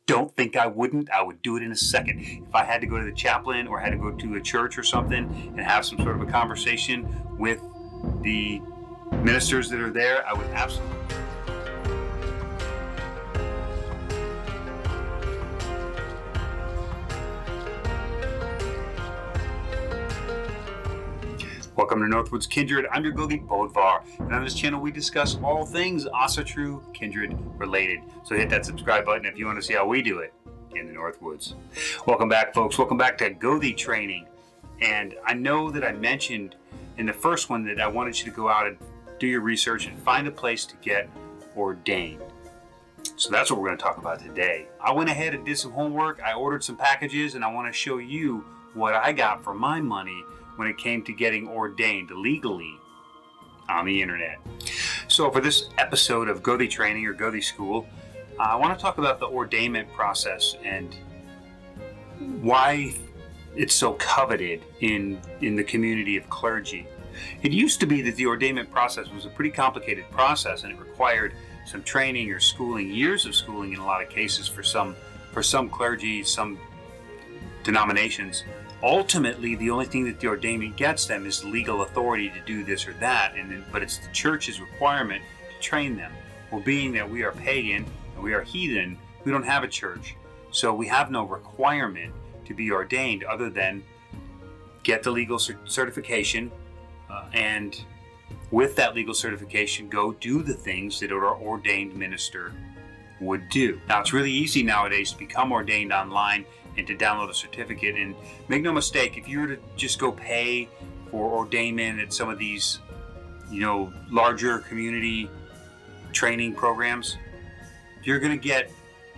don't think I wouldn't. I would do it in a second. If I had to go to the chaplain or had to go to a church or something and have some sort of a conversation with the ministers that are there, I would absolutely. Welcome to Northwoods Kindred. I'm your Gothi Bodvarr, and on this channel we discuss all things Asatru Kindred related. So hit that subscribe button if you want to see how we do it in the Northwoods. Welcome back, folks. Welcome back to Gothi training. And I know that I mentioned in the first one that I wanted you to go out and do your research and find a place to get ordained. So that's what we're going to talk about today. I went ahead and did some homework. I ordered some packages, and I want to show you what I got for my money when it came to getting ordained legally on the internet. So for this episode of Gothi Training or Gothi School, I want to talk about the ordainment process and why it's so coveted in the community of clergy. It used to be that the ordainment process was a pretty complicated process, and it required some training or schooling, years of schooling in a lot of cases for some clergy, some denominations. Ultimately, the only thing that the ordainment gets them is legal authority to do this or that, but it's the church's requirement to train them. Well, being that we are pagan and we are heathen, we don't have a church, so we have no requirement to be ordained other than get the legal certification, and with that legal certification, go do the things that an ordained minister would do. Now, it's really easy nowadays to become ordained online and to download a certificate. And make no mistake, if you were to just go pay for ordainment at some of these, larger community training programs, you're going to get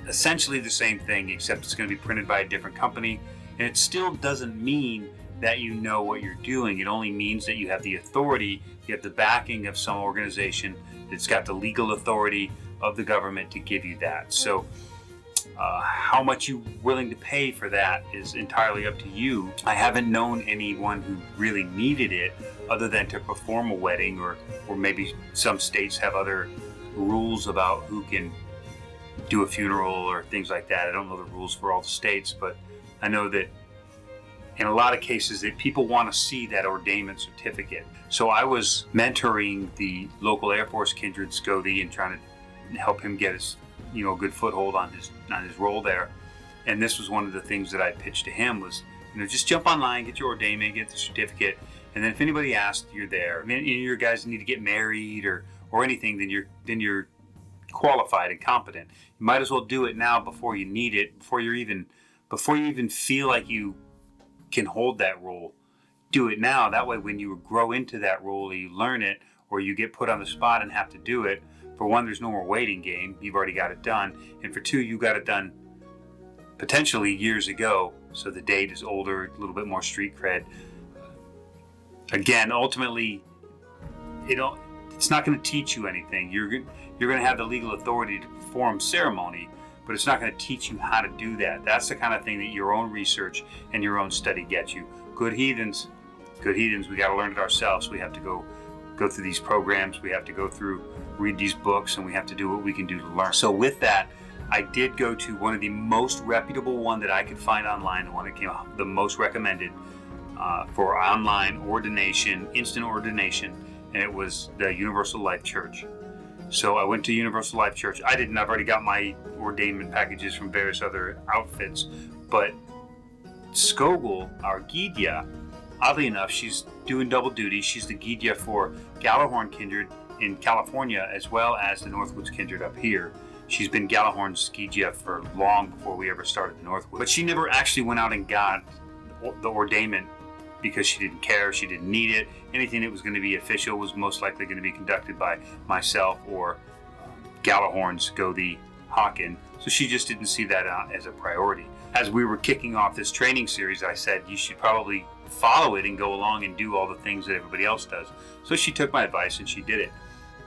essentially the same thing, except it's going to be printed by a different company. And it still doesn't mean that you know what you're doing. It only means that you have the authority, you have the backing of some organization that's got the legal authority of the government to give you that. So how much you're willing to pay for that is entirely up to you. I haven't known anyone who really needed it other than to perform a wedding, or maybe some states have other rules about who can do a funeral or things like that. I don't know the rules for all the states, but I know that in a lot of cases that people want to see that ordainment certificate. So I was mentoring the local Air Force Kindred's Gothi and trying to help him get his a good foothold on his role there. And this was one of the things that I pitched to him was, just jump online, get your ordainment, get the certificate, and then if anybody asks, you're there. And your guys need to get married or anything, then you're qualified and competent. You might as well do it now before you need it, before you even feel like you can hold that role. Do it now. That way, when you grow into that role, or you learn it, or you get put on the spot and have to do it, for one, there's no more waiting game. You've already got it done. And for two, you got it done potentially years ago, so the date is older, a little bit more street cred. Again, ultimately, it's not going to teach you anything. You're going to have the legal authority to perform ceremony, but it's not going to teach you how to do that. That's the kind of thing that your own research and your own study gets you. Good heathens, we got to learn it ourselves. We have to go through these programs. We have to read these books, and we have to do what we can do to learn. So with that, I did go to one of the most reputable one that I could find online, the one that came out the most recommended for online ordination, instant ordination, and it was the Universal Life Church. So I went to Universal Life Church. I've already got my ordainment packages from various other outfits, but Skogul, our Gidya, oddly enough, she's doing double duty. She's the Gidya for Gallahorn Kindred in California, as well as the Northwoods Kindred up here. She's been Gallahorn's Gidya for long before we ever started the Northwoods. But she never actually went out and got the ordainment because she didn't care, she didn't need it. Anything that was going to be official was most likely going to be conducted by myself or Gallahorn's Gothi Hawken. So she just didn't see that as a priority. As we were kicking off this training series, I said, you should probably follow it and go along and do all the things that everybody else does. So she took my advice and she did it.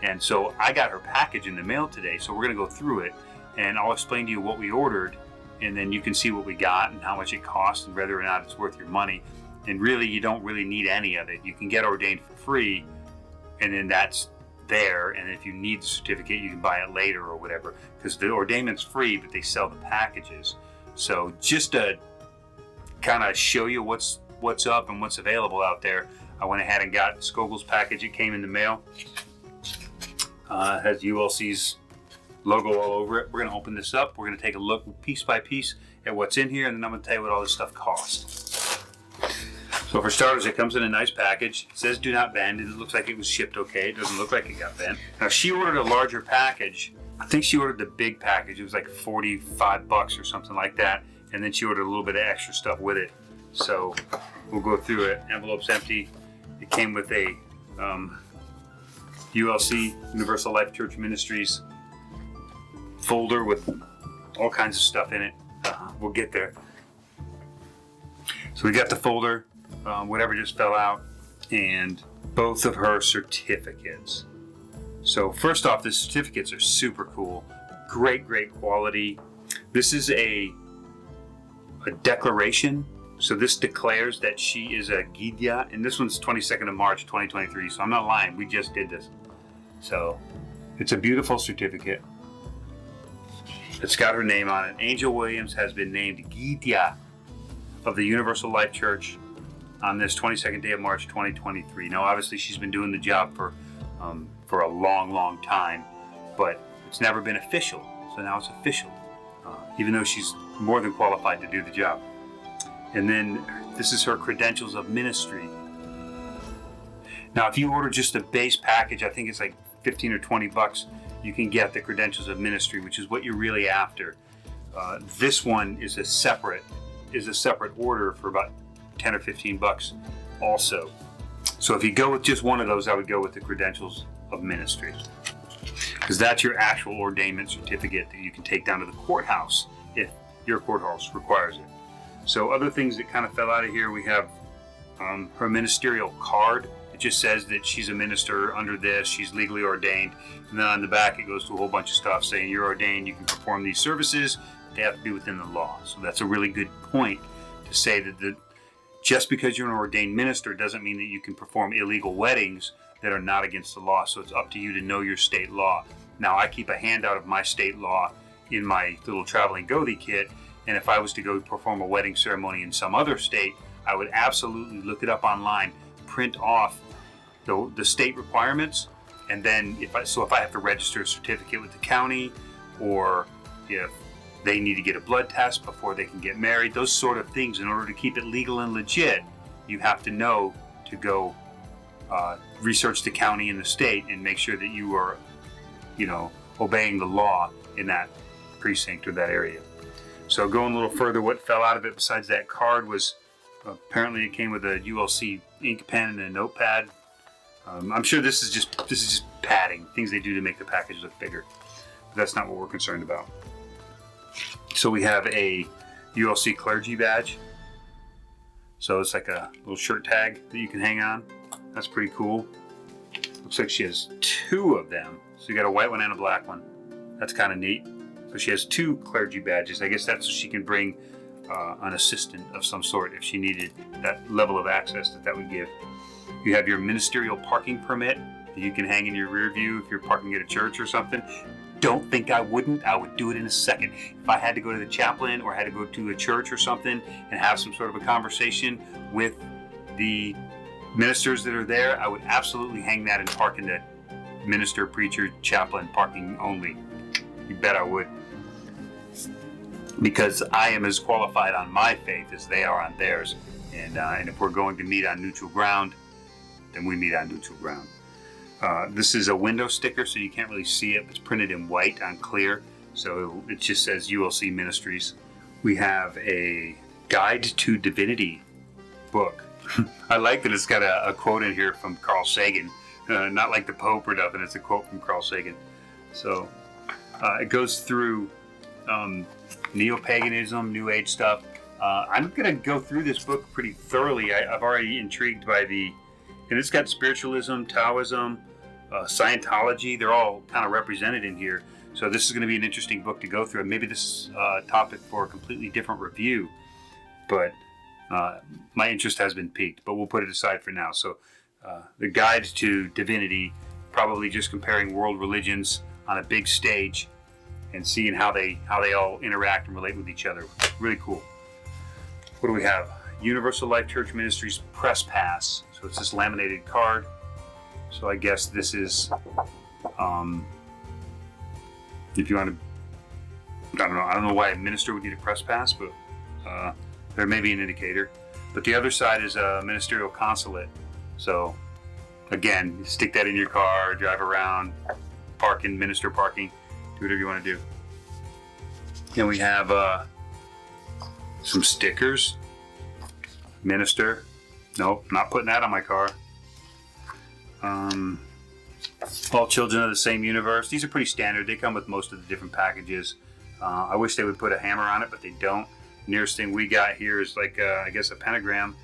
And so I got her package in the mail today, so we're going to go through it, and I'll explain to you what we ordered, and then you can see what we got and how much it costs and whether or not it's worth your money. And really, you don't really need any of it. You can get ordained for free, and then that's there, and if you need the certificate, you can buy it later or whatever, because the ordainment's free, but they sell the packages. So just to kind of show you what's up and what's available out there, I went ahead and got Scogle's package. It came in the mail. It has ULC's logo all over it. We're going to open this up. We're going to take a look piece by piece at what's in here, and then I'm going to tell you what all this stuff costs. So for starters, it comes in a nice package. It says do not bend, and it looks like it was shipped okay. It doesn't look like it got bent. Now, she ordered a larger package. I think she ordered the big package. It was like $45 or something like that, and then she ordered a little bit of extra stuff with it. So we'll go through it. Envelope's empty. It came with a ULC, Universal Life Church Ministries folder with all kinds of stuff in it. We'll get there. So we got the folder, whatever just fell out, and both of her certificates. So first off, the certificates are super cool. Great quality. This is a declaration. So this declares that she is a Gidya, and this one's 22nd of March, 2023. So I'm not lying, we just did this. So it's a beautiful certificate. It's got her name on it. Angel Williams has been named Gidya of the Universal Life Church on this 22nd day of March, 2023. Now, obviously, she's been doing the job for a long time, but it's never been official. So now it's official, even though she's more than qualified to do the job. And then this is her credentials of ministry. Now, if you order just a base package, I think it's like 15 or 20 bucks, you can get the credentials of ministry, which is what you're really after. This one is a separate order for about 10 or 15 bucks also. So if you go with just one of those, I would go with the credentials of ministry, because that's your actual ordainment certificate that you can take down to the courthouse if your courthouse requires it. So other things that kind of fell out of here, we have her ministerial card. It just says that she's a minister under this, she's legally ordained. And then on the back, it goes to a whole bunch of stuff saying you're ordained, you can perform these services, they have to be within the law. So that's a really good point to say that just because you're an ordained minister doesn't mean that you can perform illegal weddings that are not against the law. So it's up to you to know your state law. Now, I keep a handout of my state law in my little traveling Gothi kit. And if I was to go perform a wedding ceremony in some other state, I would absolutely look it up online, print off the state requirements, and then if I have to register a certificate with the county, or if they need to get a blood test before they can get married, those sort of things, in order to keep it legal and legit, you have to know to go research the county and the state and make sure that you are, obeying the law in that precinct or that area. So going a little further, what fell out of it besides that card was apparently it came with a ULC ink pen and a notepad. I'm sure this is just padding, things they do to make the package look bigger. But that's not what we're concerned about. So we have a ULC Clergy badge. So it's like a little shirt tag that you can hang on. That's pretty cool. Looks like she has two of them. So you got a white one and a black one. That's kind of neat. So she has two clergy badges. I guess that's so she can bring an assistant of some sort if she needed that level of access that would give. You have your ministerial parking permit that you can hang in your rear view if you're parking at a church or something. Don't think I wouldn't. I would do it in a second. If I had to go to the chaplain or had to go to a church or something and have some sort of a conversation with the ministers that are there, I would absolutely hang that and park in the minister, preacher, chaplain parking only. You bet I would. Because I am as qualified on my faith as they are on theirs. And if we're going to meet on neutral ground, then we meet on neutral ground. This is a window sticker, so you can't really see it. It's printed in white on clear, so it just says ULC Ministries. We have a Guide to Divinity book. I like that it's got a quote in here from Carl Sagan. Not like the Pope or nothing, it's a quote from Carl Sagan. So it goes through neo-paganism, New Age stuff. I'm going to go through this book pretty thoroughly. I've already intrigued by and it's got spiritualism, Taoism, Scientology. They're all kind of represented in here. So this is going to be an interesting book to go through. And maybe this is a topic for a completely different review. But my interest has been piqued. But we'll put it aside for now. So the Guide to Divinity probably just comparing world religions on a big stage and seeing how they all interact and relate with each other. Really cool. What do we have? Universal Life Church Ministries Press Pass. So it's this laminated card. So I guess this is, if you want to, I don't know why a minister would need a press pass, but there may be an indicator. But the other side is a ministerial consulate. So again, you stick that in your car, drive around, park in minister parking, do whatever you want to do. Then we have some stickers. Minister. Nope, not putting that on my car. All children of the same universe. These are pretty standard. They come with most of the different packages. I wish they would put a hammer on it, but they don't. Nearest thing we got here is like, I guess, a pentagram.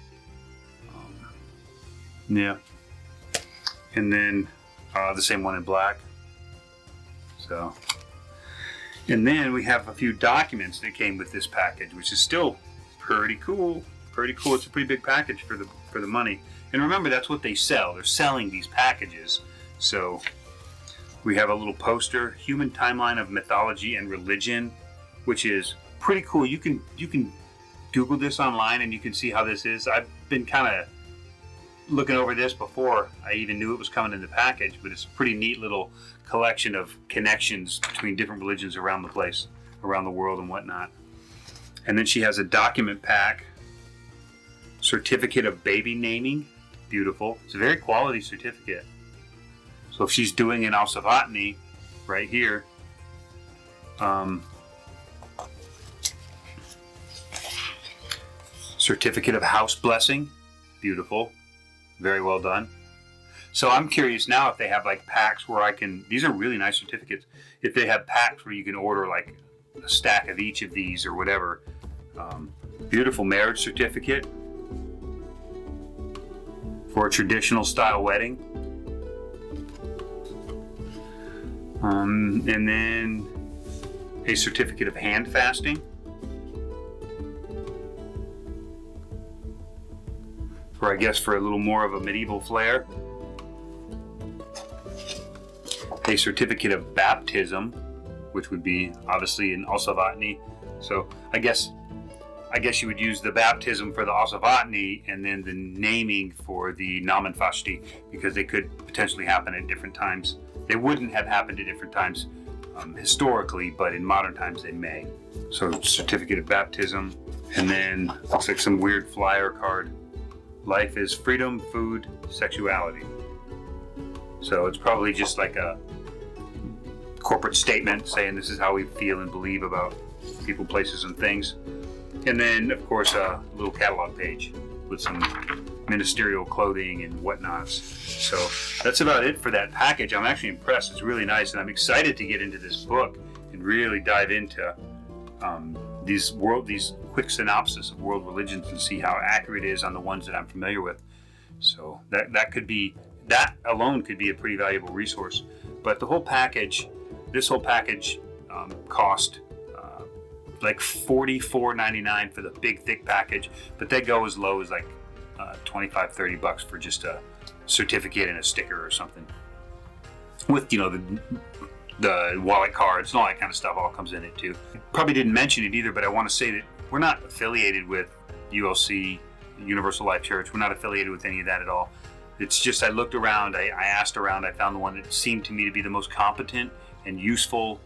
Yeah. And then the same one in black. So. And then we have a few documents that came with this package, which is still pretty cool. Pretty cool. It's a pretty big package for the money. And remember, that's what they sell. They're selling these packages. So we have a little poster, Human Timeline of Mythology and Religion, which is pretty cool. You can Google this online and you can see how this is. I've been kind of looking over this before I even knew it was coming in the package, but it's a pretty neat little collection of connections between different religions around the place, around the world and whatnot. And then she has a document pack, certificate of baby naming. Beautiful. It's a very quality certificate. So if she's doing an Asatru right here, certificate of house blessing. Beautiful. Very well done. So I'm curious now if they have like packs where these are really nice certificates, if they have packs where you can order like a stack of each of these or whatever. Beautiful marriage certificate for a traditional style wedding. And then a certificate of hand fasting. For, I guess, for a little more of a medieval flair. A certificate of baptism, which would be obviously an Asatru. So I guess you would use the baptism for the Asatru and then the naming for the Namen Fasti, because they could potentially happen at different times. They wouldn't have happened at different times historically, but in modern times they may. So certificate of baptism, and then looks like some weird flyer card. Life is freedom, food, sexuality. So it's probably just like a corporate statement saying this is how we feel and believe about people, places, and things. And then, of course, a little catalog page with some ministerial clothing and whatnots. So that's about it for that package. I'm actually impressed. It's really nice, and I'm excited to get into this book and really dive into these quick synopsis of world religions and see how accurate it is on the ones that I'm familiar with. So that alone could be a pretty valuable resource. But this whole package cost like $44.99 for the big thick package, but they go as low as like $25-30 for just a certificate and a sticker or something, with the wallet cards and all that kind of stuff all comes in it too. Probably didn't mention it either, but I want to say that we're not affiliated with ULC, Universal Life Church. We're not affiliated with any of that at all. It's just I looked around, I asked around, I found the one that seemed to me to be the most competent and useful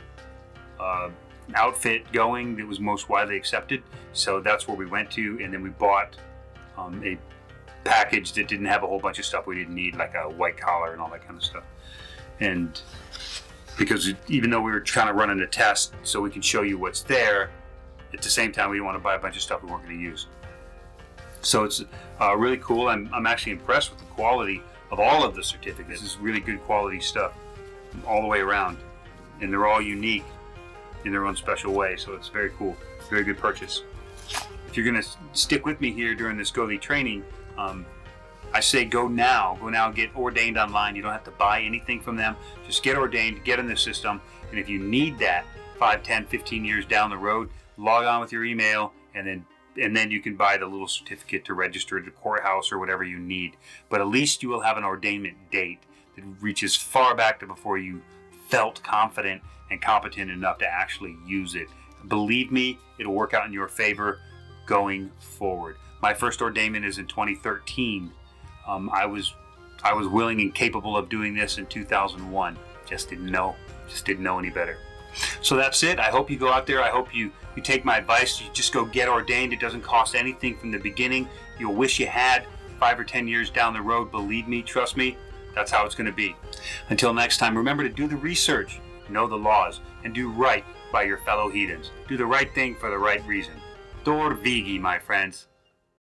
outfit going, that was most widely accepted. So that's where we went to, and then we bought a package that didn't have a whole bunch of stuff we didn't need, like a white collar and all that kind of stuff. And because even though we were kind of running a test so we can show you what's there, at the same time we didn't want to buy a bunch of stuff we weren't going to use. So it's really cool. I'm actually impressed with the quality of all of the certificates. This is really good quality stuff all the way around, and they're all unique in their own special way. So it's very cool, very good purchase. If you're going to stick with me here during this Gothi training, I say go now, get ordained online. You don't have to buy anything from them. Just get ordained, get in the system. And if you need that 5, 10, 15 years down the road, log on with your email, and then you can buy the little certificate to register at the courthouse or whatever you need. But at least you will have an ordainment date It reaches far back to before you felt confident and competent enough to actually use it. Believe me, it'll work out in your favor going forward. My first ordainment is in 2013. I was willing and capable of doing this in 2001. Just didn't know any better. So that's it. I hope you go out there. I hope you take my advice. You just go get ordained. It doesn't cost anything from the beginning. You'll wish you had 5 or 10 years down the road. Believe me, trust me, that's how it's going to be. Until next time, remember to do the research, know the laws, and do right by your fellow heathens. Do the right thing for the right reason. Dor vigi, my friends.